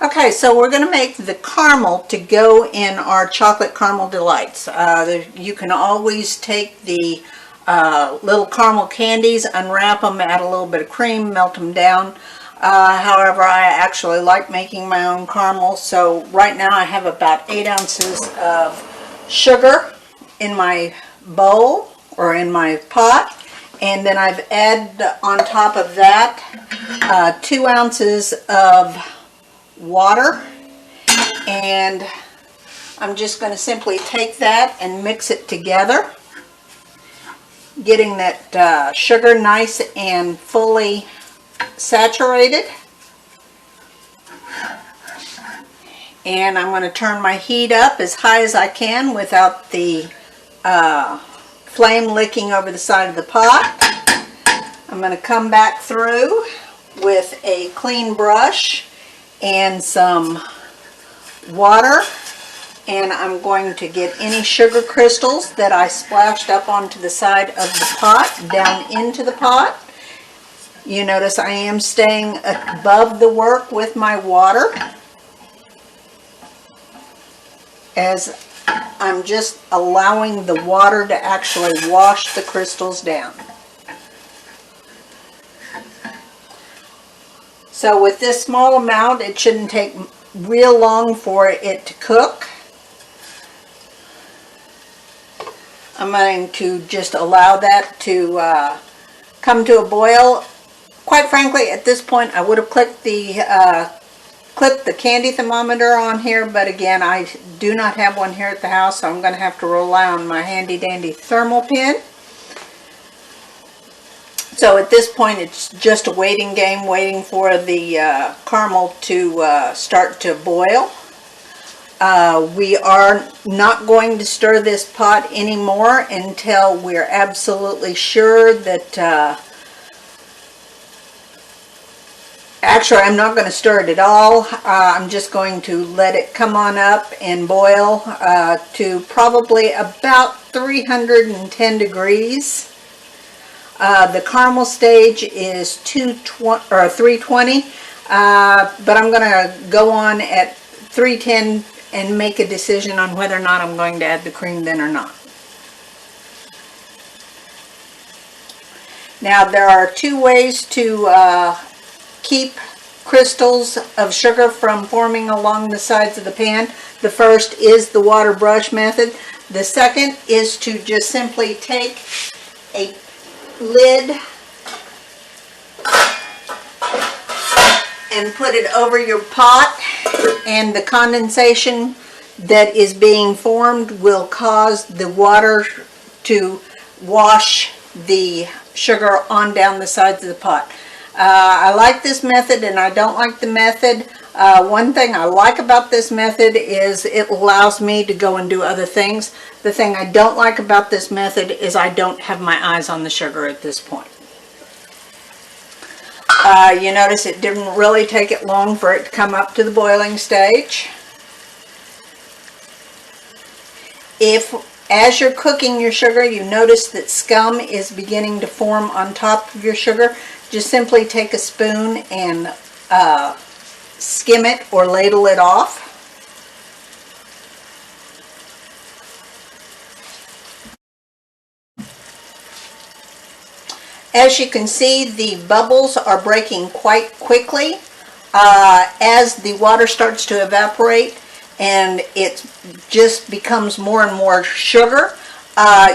Okay, so we're going to make the caramel to go in our chocolate caramel delights. You can always take the little caramel candies, unwrap them, add a little bit of cream, melt them down. However, I actually like making my own caramel, so right now I have about 8 ounces of sugar in my bowl or in my pot, and then I've added on top of that 2 ounces of water, and I'm just going to simply take that and mix it together, getting that sugar nice and fully saturated. And I'm going to turn my heat up as high as I can without the flame licking over the side of the pot. I'm going to come back through with a clean brush and some water, and I'm going to get any sugar crystals that I splashed up onto the side of the pot down into the pot. You notice I am staying above the work with my water, as I'm just allowing the water to actually wash the crystals down. So with this small amount, it shouldn't take real long for it to cook. I'm going to just allow that to come to a boil. Quite frankly, at this point, I would have clipped the candy thermometer on here, but again, I do not have one here at the house, so I'm going to have to rely on my handy dandy thermal pin. So at this point, it's just a waiting game, waiting for the caramel to start to boil. We are not going to stir this pot anymore until we're absolutely sure that actually, I'm not going to stir it at all. I'm just going to let it come on up and boil to probably about 310 degrees. The caramel stage is 320, but I'm going to go on at 310 and make a decision on whether or not I'm going to add the cream then or not. Now, there are 2 ways to keep crystals of sugar from forming along the sides of the pan. The first is the water brush method. The second is to just simply take a lid and put it over your pot, and the condensation that is being formed will cause the water to wash the sugar on down the sides of the pot. I like this method and I don't like the method. One thing I like about this method is it allows me to go and do other things. The thing I don't like about this method is I don't have my eyes on the sugar at this point. You notice it didn't really take it long for it to come up to the boiling stage. If, as you're cooking your sugar, you notice that scum is beginning to form on top of your sugar, just simply take a spoon and skim it or ladle it off. As you can see, the bubbles are breaking quite quickly as the water starts to evaporate and it just becomes more and more sugar.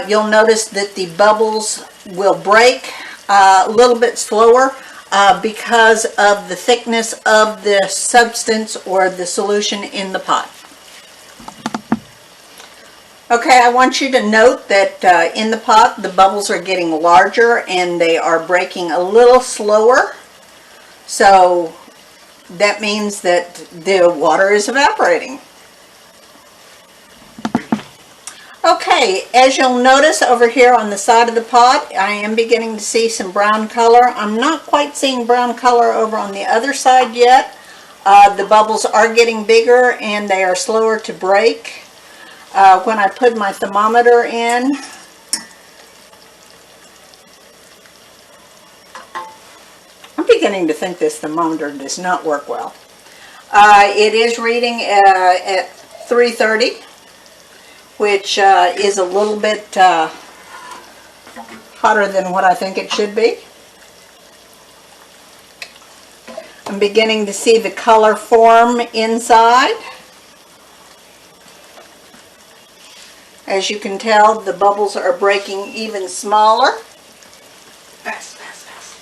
You'll notice that the bubbles will break a little bit slower because of the thickness of the substance or the solution in the pot. Okay, I want you to note that in the pot the bubbles are getting larger and they are breaking a little slower. So that means that the water is evaporating. Okay, as you'll notice over here on the side of the pot, I am beginning to see some brown color. I'm not quite seeing brown color over on the other side yet. The bubbles are getting bigger and they are slower to break. When I put my thermometer in, I'm beginning to think this thermometer does not work well. It is reading at 330, which is a little bit hotter than what I think it should be. I'm beginning to see the color form inside. As you can tell, the bubbles are breaking even smaller.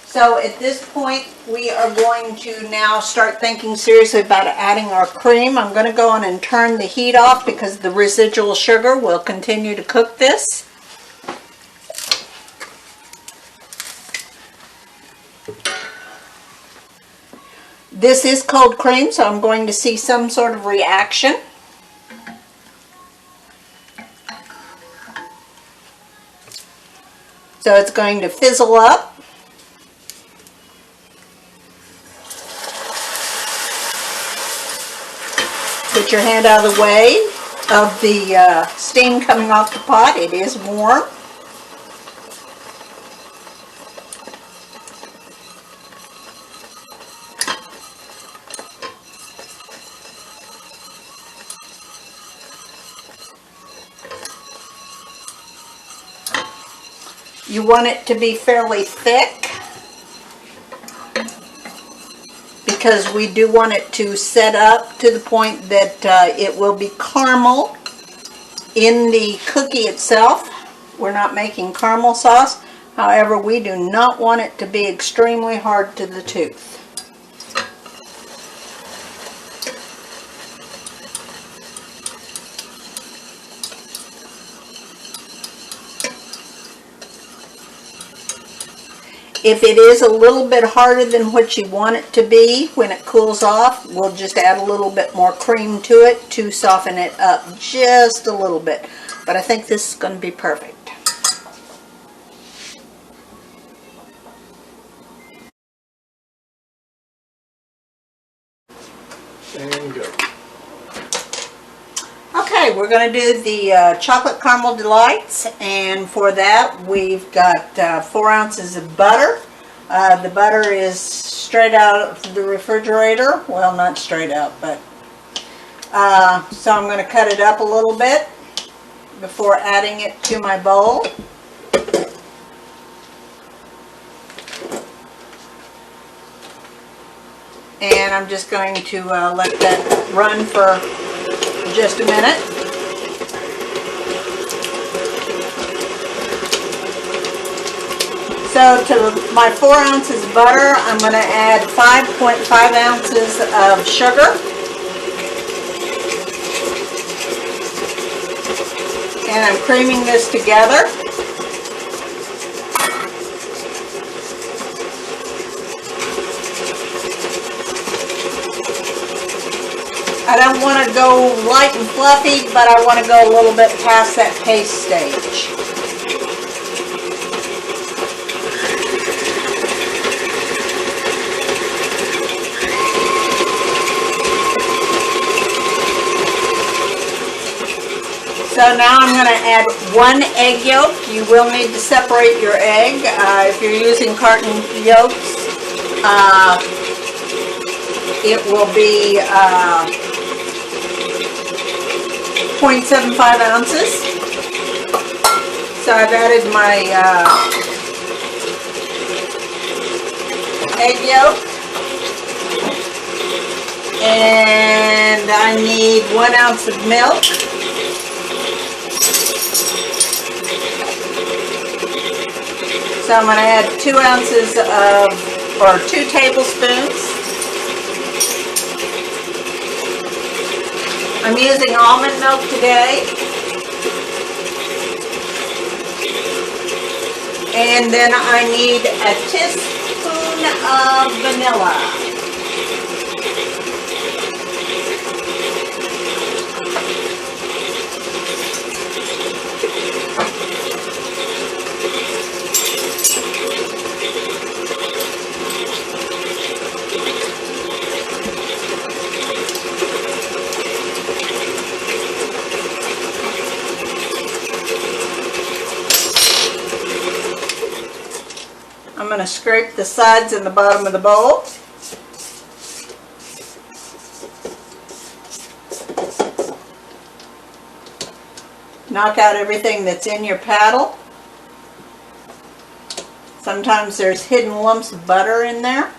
So at this point, we are going to now start thinking seriously about adding our cream. I'm going to go on and turn the heat off because the residual sugar will continue to cook this. This is cold cream, so I'm going to see some sort of reaction. So it's going to fizzle up. Put your hand out of the way of the steam coming off the pot. It is warm. You want it to be fairly thick because we do want it to set up to the point that it will be caramel in the cookie itself. We're not making caramel sauce. However, we do not want it to be extremely hard to the tooth. If it is a little bit harder than what you want it to be when it cools off, we'll just add a little bit more cream to it to soften it up just a little bit. But I think this is going to be perfect. And go. Okay, we're going to do the chocolate caramel delights, and for that we've got 4 ounces of butter. The butter is straight out of the refrigerator. Well, not straight out, but so I'm going to cut it up a little bit before adding it to my bowl. And I'm just going to let that run for just a minute. So to my 4 ounces of butter, I'm going to add 5.5 ounces of sugar. And I'm creaming this together. I don't want to go light and fluffy, but I want to go a little bit past that paste stage. So now I'm going to add 1 egg yolk. You will need to separate your egg. If you're using carton yolks, it will be 0.75 ounces. So I've added my egg yolk, and I need 1 ounce of milk. So I'm going to add 2 ounces of, or 2 tablespoons. I'm using almond milk today. And then I need a teaspoon of vanilla. I'm going to scrape the sides and the bottom of the bowl. Knock out everything that's in your paddle. Sometimes there's hidden lumps of butter in there.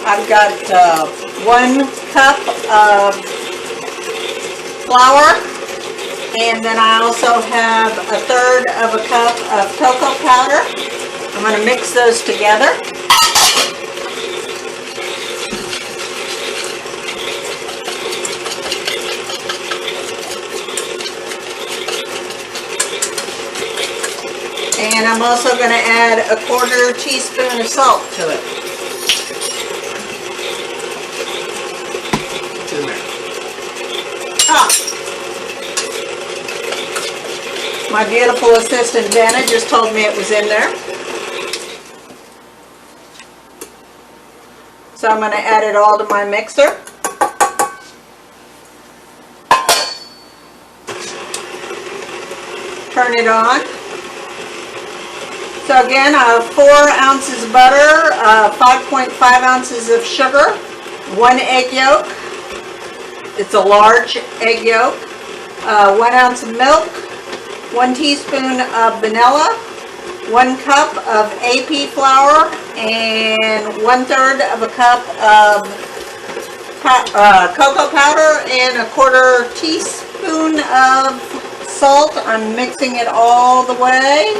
I've got 1 cup of flour, and then I also have 1/3 of a cup of cocoa powder. I'm going to mix those together. And I'm also going to add 1/4 teaspoon of salt to it. It's in there. Ah. My beautiful assistant Dana just told me it was in there. So I'm going to add it all to my mixer. Turn it on. So again, 4 ounces of butter, 5.5 ounces of sugar, 1 egg yolk. It's a large egg yolk. 1 ounce of milk, 1 teaspoon of vanilla, 1 cup of AP flour, and 1/3 of a cup of cocoa powder, and 1/4 teaspoon of salt. I'm mixing it all the way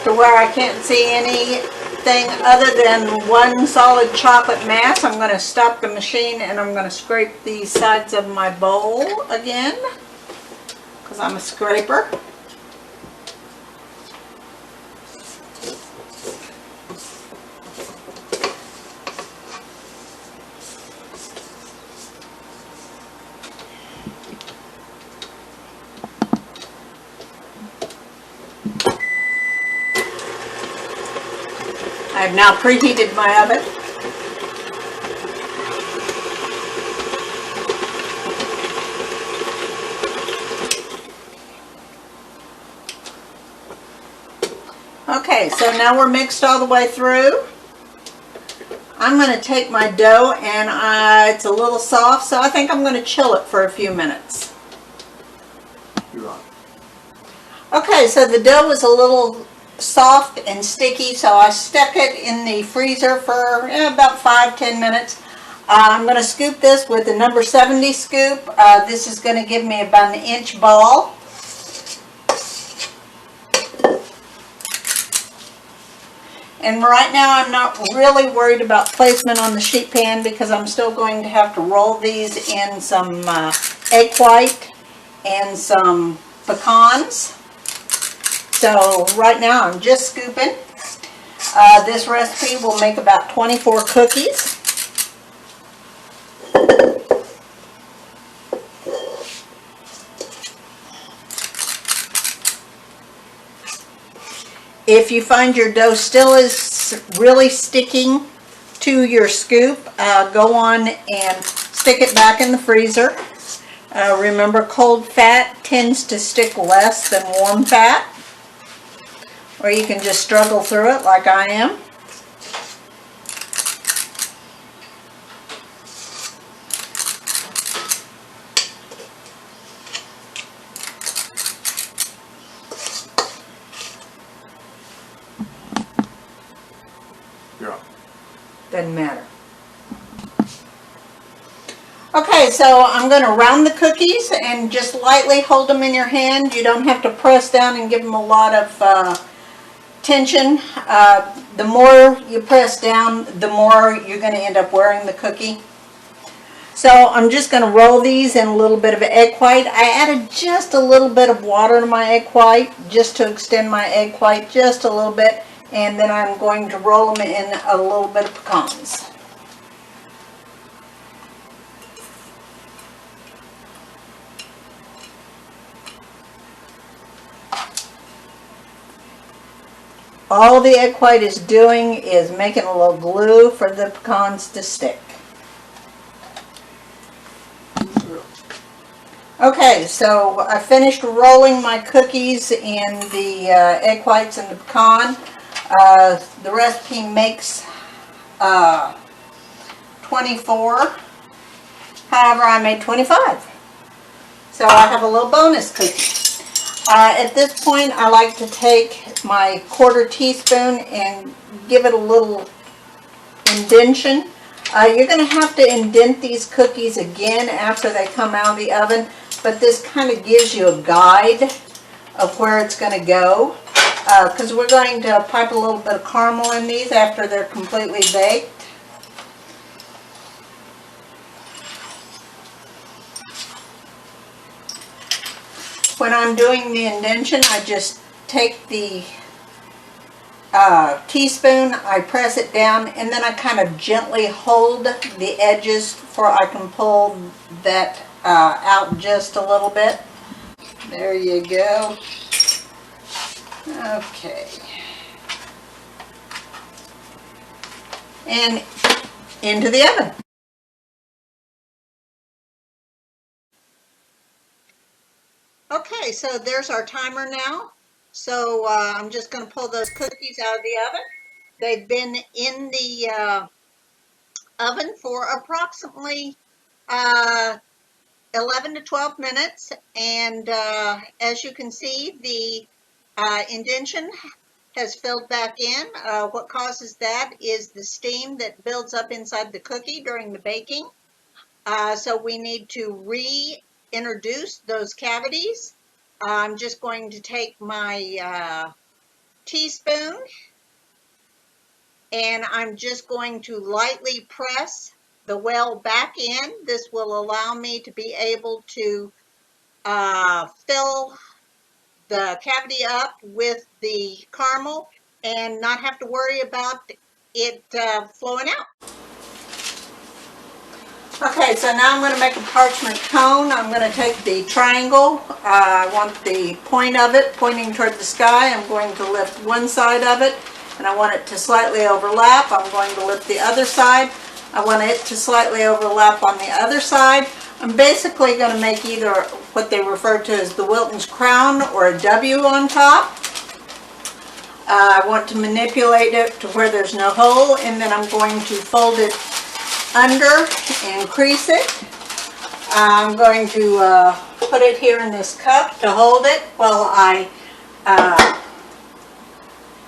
to where I can't see anything other than one solid chocolate mass. I'm going to stop the machine and I'm going to scrape the sides of my bowl again, because I'm a scraper. I have now preheated my oven. Okay, so now we're mixed all the way through. I'm going to take my dough, and it's a little soft, so I think I'm going to chill it for a few minutes. You're on. Okay, so the dough was a little soft and sticky, so I stuck it in the freezer for about 5-10 minutes. I'm going to scoop this with the number 70 scoop. This is going to give me about 1 inch ball. And right now I'm not really worried about placement on the sheet pan, because I'm still going to have to roll these in some egg white and some pecans. So right now I'm just scooping. This recipe will make about 24 cookies. If you find your dough still is really sticking to your scoop, go on and stick it back in the freezer. Remember, cold fat tends to stick less than warm fat. Or you can just struggle through it like I am. You're on. Doesn't matter. Okay, so I'm going to round the cookies and just lightly hold them in your hand. You don't have to press down and give them a lot of tension. The more you press down, the more you're going to end up wearing the cookie. So I'm just going to roll these in a little bit of egg white. I added just a little bit of water to my egg white, just to extend my egg white just a little bit. And then I'm going to roll them in a little bit of pecans. All the egg white is doing is making a little glue for the pecans to stick. Okay, so I finished rolling my cookies in the egg whites and the pecan. The recipe makes 24. However, I made 25. So I have a little bonus cookie. At this point, I like to take my 1/4 teaspoon and give it a little indentation. You're going to have to indent these cookies again after they come out of the oven, but this kind of gives you a guide of where it's going to go, because we're going to pipe a little bit of caramel in these after they're completely baked. When I'm doing the indentation, I just take the teaspoon, I press it down, and then I kind of gently hold the edges before I can pull that out just a little bit. There you go. Okay. And into the oven. Okay, so there's our timer now. So I'm just going to pull those cookies out of the oven. They've been in the oven for approximately 11 to 12 minutes, and as you can see, the indentation has filled back in. What causes that is the steam that builds up inside the cookie during the baking. So we need to reintroduce those cavities. I'm just going to take my teaspoon, and I'm just going to lightly press the well back in. This will allow me to be able to fill the cavity up with the caramel and not have to worry about it flowing out. Okay, so now I'm going to make a parchment cone. I'm going to take the triangle. I want the point of it pointing toward the sky. I'm going to lift one side of it, and I want it to slightly overlap. I'm going to lift the other side. I want it to slightly overlap on the other side. I'm basically going to make either what they refer to as the Wilton's crown or a W on top. I want to manipulate it to where there's no hole, and then I'm going to fold it under and crease it. I'm going to put it here in this cup to hold it while I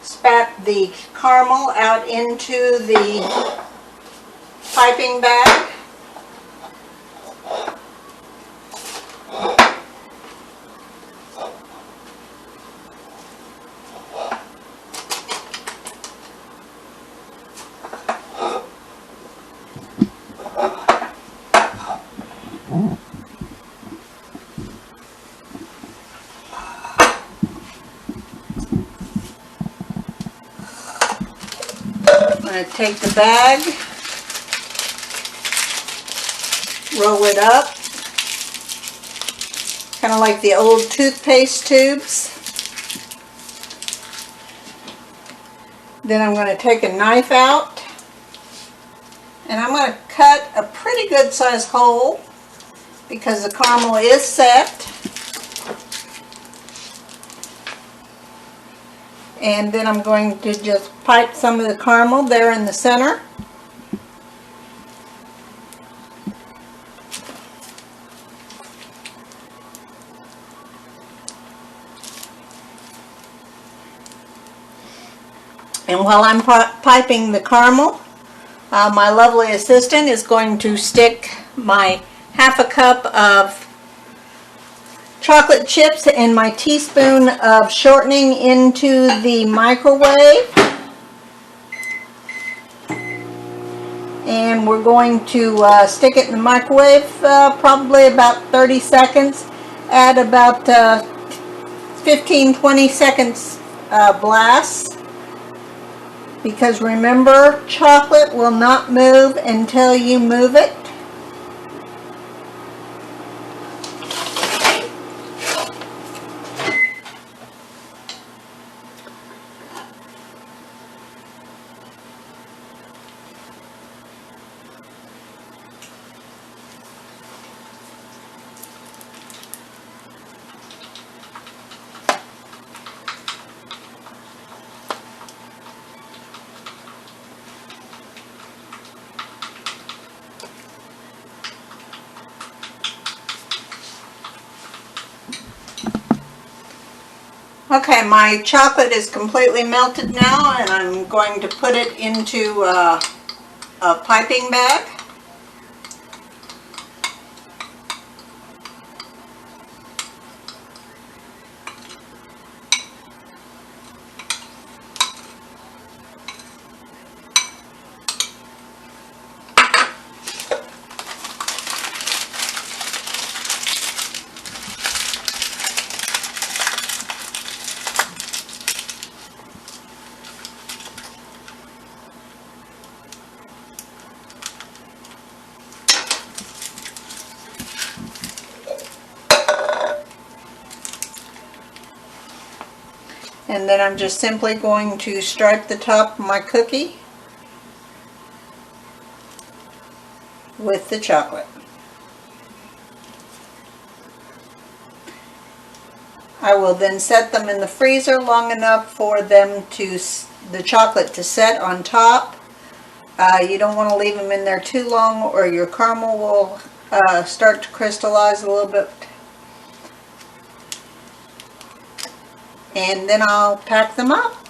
spat the caramel out into the piping bag. I'm going to take the bag, roll it up, kind of like the old toothpaste tubes. Then I'm going to take a knife out, and I'm going to cut a pretty good sized hole because the caramel is set. And then I'm going to just pipe some of the caramel there in the center. And while I'm piping the caramel, my lovely assistant is going to stick my half a cup of chocolate chips and my teaspoon of shortening into the microwave. And we're going to stick it in the microwave probably about 30 seconds at about 15-20 seconds blast. Because remember, chocolate will not move until you move it. Okay, my chocolate is completely melted now, and I'm going to put it into a piping bag. And then I'm just simply going to stripe the top of my cookie with the chocolate. I will then set them in the freezer long enough for them to, the chocolate to set on top. You don't want to leave them in there too long or your caramel will start to crystallize a little bit. And then I'll pack them up.